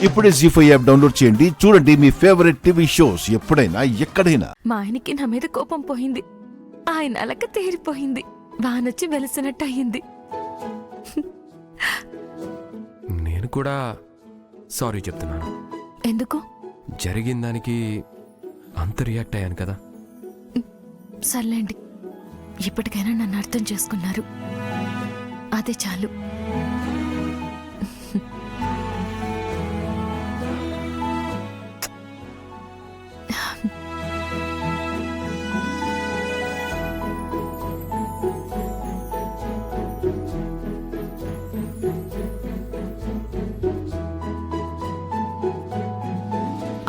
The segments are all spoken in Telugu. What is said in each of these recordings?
ఇప్పుడే జీ5 యాప్ డౌన్లోడ్ చేయండి. చూడండి మీ ఫేవరెట్ టీవీ షోస్ ఎప్పుడైనా ఎక్కడైనా. మా ఆయనకి నా మీద కోపం పోయింది. ఆయన అలక తేరిపోయింది. వానొచ్చి వెలసినట్టు అయ్యింది. నేను కూడా సారీ చెప్తున్నాను. ఎందుకు? జరిగిన దానికి అంత రియాక్ట్ అయ్యాను కదా. సర్లేండి, ఇప్పటికైనా నన్ను అర్థం చేసుకున్నారు, అదే చాలు.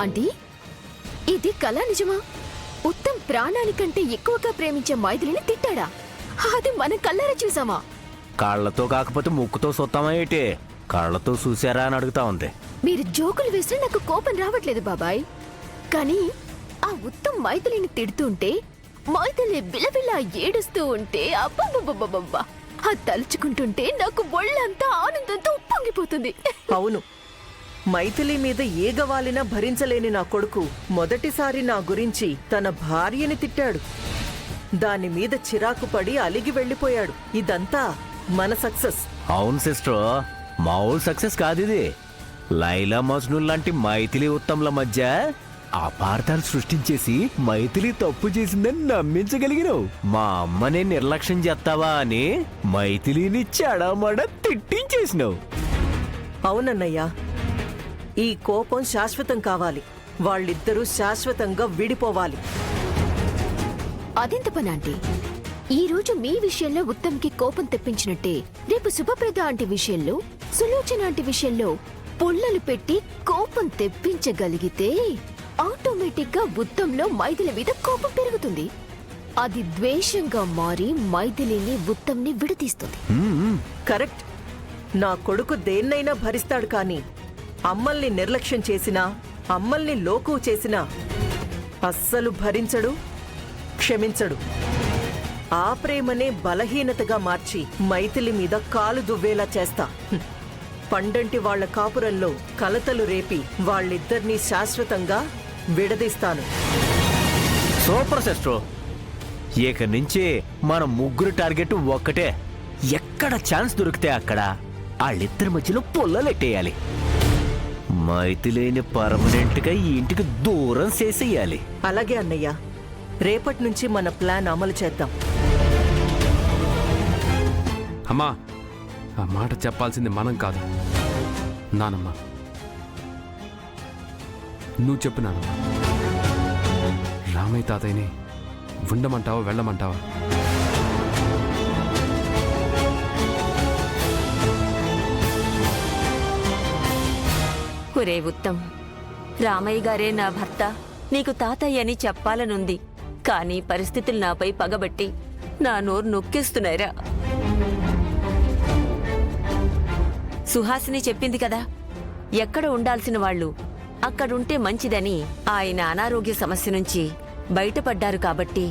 ఆంటీ, ఇది కళ నిజమా? ఉత్తమ్ ప్రాణానికంటే ఎక్కువగా ప్రేమించే మైథిలిని తిట్టాడా? అది మనం కళ్ళారా చూసామా? కాళ్లతో కాకపోతే ముక్కుతో సొత్తామా ఏంటి? కాళ్లతో చూసారా అని అడుగుతా ఉంది. మీరు జోకులు వేస్తే నాకు కోపం రావట్లేదు బాబాయ్, కానీ ఆ ఉత్తమ్ మైథిలిని తిడుతుంటే మైథిలి బిలబిల ఏడుస్తూ ఉంటే అబ్బబ్బబ్బబ్బబ్బా, అది తలుచుకుంటుంటే నాకు ఒళ్ళంతా ఆనందంతో ఉప్పొంగిపోతుంది. అవును, మైథిలి మీద ఏగవాలినా భరించలేని నా కొడుకు మొదటిసారి నా గురించి తన భార్యని తిట్టాడు. దాని మీద చిరాకు పడి అలిగి వెళ్ళిపోయాడు. ఇదంతా మన సక్సెస్. అవును సిస్టర్, మామూలు సక్సెస్ కాదిది. లైలా మజ్నూన్ లాంటి మైథిలి ఉత్తమ్ల మధ్య అపార్థాలు సృష్టించేసి మైథిలి తప్పు చేసిందని నమ్మించగలిగినావు. మా అమ్మని నిర్లక్ష్యం చేస్తావా అని మైథిలిని చెడమడ తిట్టించేసినావు. అవునన్నయ్యా, ఈ కోపం శాశ్వతం కావాలి. వాళ్ళిద్దరూ శాశ్వతంగా విడిపోవాలి. అదెంత పని ఆంటీ? ఈ రోజు మీ విషయంలో ఉత్తమ్కి కోపం తెప్పించినట్టే రేపు శుభప్రద ఆంటీ విషయంలో, సులోచన ఆంటీ విషయంలో పుల్లలు పెట్టి కోపం తెప్పించగలిగితే ఆటోమేటిక్ గా ఉత్తంలో మైథిలి మీద కోపం పెరుగుతుంది. అది ద్వేషంగా మారి మైథిలిని ఉత్తంని విడదీస్తుంది. కరెక్ట్. నా కొడుకు దేన్నైనా భరిస్తాడు, కానీ అమ్మల్ని నిర్లక్ష్యం చేసినా, అమ్మల్ని లోకువ చేసినా అస్సలు భరించడు, క్షమించడు. ఆ ప్రేమనే బలహీనతగా మార్చి మైథిలి మీద కాలు దువ్వేలా చేస్తా. పండంటి వాళ్ల కాపురంలో కలతలు రేపి వాళ్ళిద్దరినీ శాశ్వతంగా విడదీస్తాను. సూపర్ సిస్టర్, ఇక నుంచి మన ముగ్గురు టార్గెట్ ఒక్కటే. ఎక్కడ ఛాన్స్ దొరికితే అక్కడ వాళ్ళిద్దరి మధ్యలో పొల్లలెట్టేయాలి. మైథిలిని పర్మనెంట్ గా ఈ ఇంటికి దూరం చేసేయాలి. అలాగే అన్నయ్య, రేపటి నుంచి మన ప్లాన్ అమలు చేద్దాం. అమ్మా, ఆ మాట చెప్పాల్సింది మనం కాదు, నానమ్మ. నువ్వు చెప్పు నానమ్మ. రామయ్య తాతయ్యని ఉండమంటావా వెళ్ళమంటావా? ఒరే ఉత్తమ్, రామయ్య గారే నా భర్త, నీకు తాతయ్య అని చెప్పాలనుంది. కానీ పరిస్థితులు నాపై పగబట్టి నా నోరు నొక్కేస్తున్నాయిరా. సుహాసిని చెప్పింది కదా, ఎక్కడ ఉండాల్సిన వాళ్ళు అక్కడుంటే మంచిదని. ఆయన అనారోగ్య సమస్య నుంచి బయటపడ్డారు కాబట్టి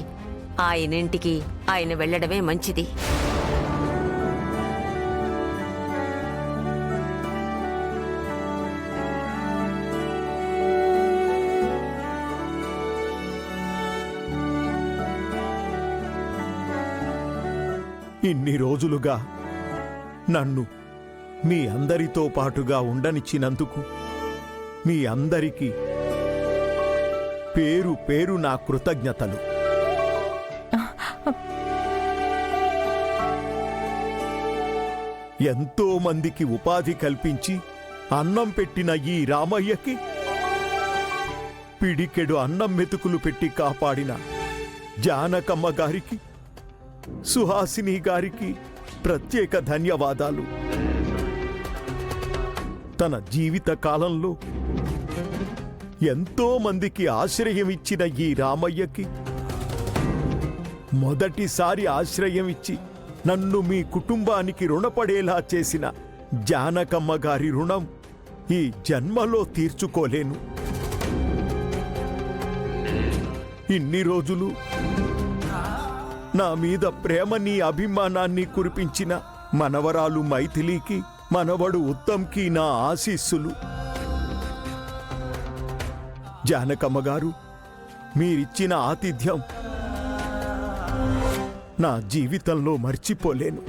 ఆయనింటికి ఆయన వెళ్లడమే మంచిది. ఇన్ని రోజులుగా నన్ను మీ అందరితో పాటుగా ఉండనిచ్చినందుకు మీ అందరికీ పేరు పేరు నా కృతజ్ఞతలు. ఎంతో మందికి ఉపాధి కల్పించి అన్నం పెట్టిన ఈ రామయ్యకి, పిడికెడు అన్నం మెతుకులు పెట్టి కాపాడిన జానకమ్మ గారికి, సుహాసిని గారికి ప్రత్యేక ధన్యవాదాలు. తన జీవిత కాలంలో ఎంతో మందికి ఆశ్రయం ఇచ్చిన ఈ రామయ్యకి, మొదటిసారి ఆశ్రయం ఇచ్చి నన్ను మీ కుటుంబానికి రుణపడేలా చేసిన జానకమ్మ గారి రుణం ఈ జన్మలో తీర్చుకోలేను. ఇన్ని రోజులు నా మీద ప్రేమని అభిమానాన్ని కురిపించిన మనవరాలు మైథిలికి, మనవడు ఉత్తమ్కి నా ఆశీస్సులు. జానకమ్మ గారు, మీరిచ్చిన ఆతిథ్యం నా జీవితంలో మర్చిపోలేను.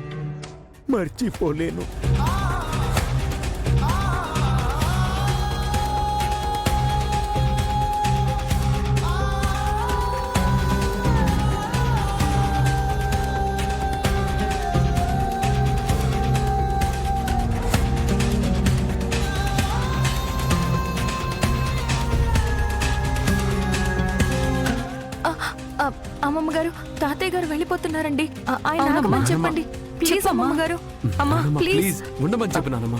అమ్మమ్మ గారు, తాతయ్య గారు వెళ్ళిపోతున్నారండి. ఆయన ఆగమని చెప్పండి ప్లీజ్. అమ్మమ్మ గారు, అమ్మా నానమ్మ, ప్లీజ్. ప్లీజ్ ఉండమని చెప్పు నానమ్మ.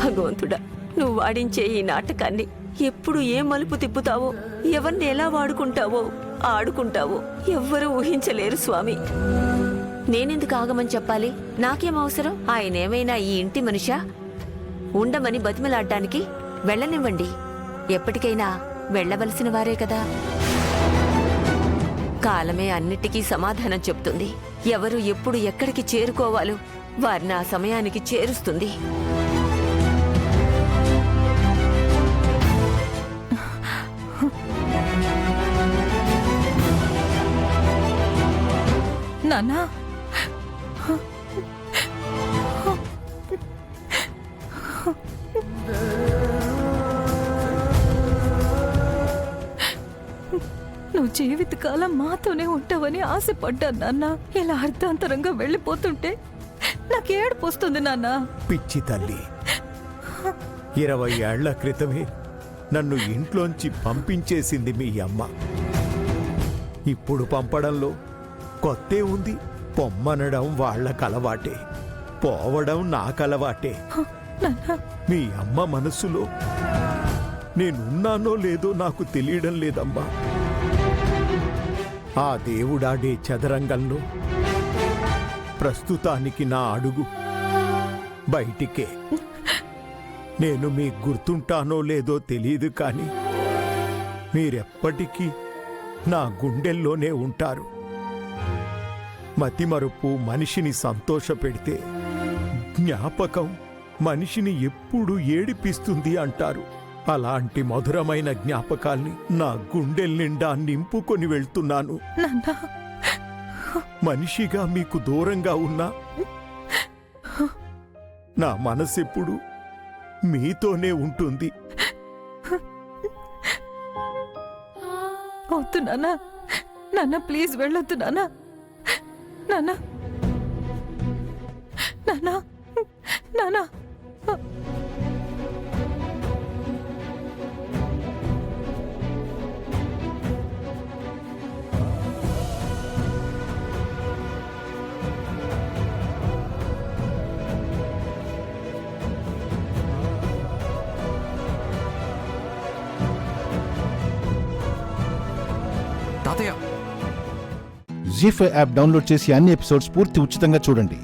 భగవంతుడా, నువ్వు వాడించే ఈ నాటకాన్ని ఎప్పుడు ఏ మలుపు తిప్పుతావో, ఎవరిని ఎలా వాడుకుంటావో ఆడుకుంటావో ఎవ్వరూ ఊహించలేరు స్వామి. నేనెందుకు ఆగమని చెప్పాలి? నాకేం అవసరం? ఆయనేమైనా ఈ ఇంటి మనిషా? ఉండమని బతిమలాడ్డానికి వెళ్ళనివ్వండి. ఎప్పటికైనా వెళ్ళవలసిన వారే కదా. కాలమే అన్నిటికీ సమాధానం చెప్తుంది. ఎవరు ఎప్పుడు ఎక్కడికి చేరుకోవాలో వారిని ఆ సమయానికి చేరుస్తుంది. నాన్నా, నువ్వు జీవితకాలం మాతోనే ఉంటావని ఆశపడ్డాను నాన్న. ఇలా అర్ధాంతరంగా వెళ్ళిపోతుంటే నాకు ఏడుపు వస్తుంది నాన్న. పిచ్చి తల్లి, 20 ఏళ్ల క్రితమే నన్ను ఇంట్లోంచి పంపించేసింది మీ అమ్మ. ఇప్పుడు పంపడంలో కొత్తే ఉంది. పొమ్మనడం వాళ్ళకలవాటే, పోవడం నాకలవాటే. మీ అమ్మ మనసులో నేనున్నానో లేదో నాకు తెలియడం లేదమ్మా. ఆ దేవుడాడే చదరంగంలో ప్రస్తుతానికి నా అడుగు బయటికే. నేను మీకు గుర్తుంటానో లేదో తెలియదు, కానీ మీరెప్పటికీ నా గుండెల్లోనే ఉంటారు. మతిమరుపు మనిషిని సంతోషపెడితే, జ్ఞాపకం మనిషిని ఎప్పుడు ఏడిపిస్తుంది అంటారు. అలాంటి మధురమైన జ్ఞాపకాల్ని నా గుండెల నిండా నింపుకొని వెళ్తున్నాను. మనిషిగా మీకు దూరంగా ఉన్నా నా మనసెప్పుడు మీతోనే ఉంటుంది. వద్దు నాన్న, నాన్న ప్లీజ్ వెళ్ళొద్దు నాన్న. నాన్న, నాన్న, నాన్న. తాతయ్య, జీ5 యాప్ డౌన్లోడ్ చేసి అన్ని ఎపిసోడ్స్ పూర్తి ఉచితంగా చూడండి.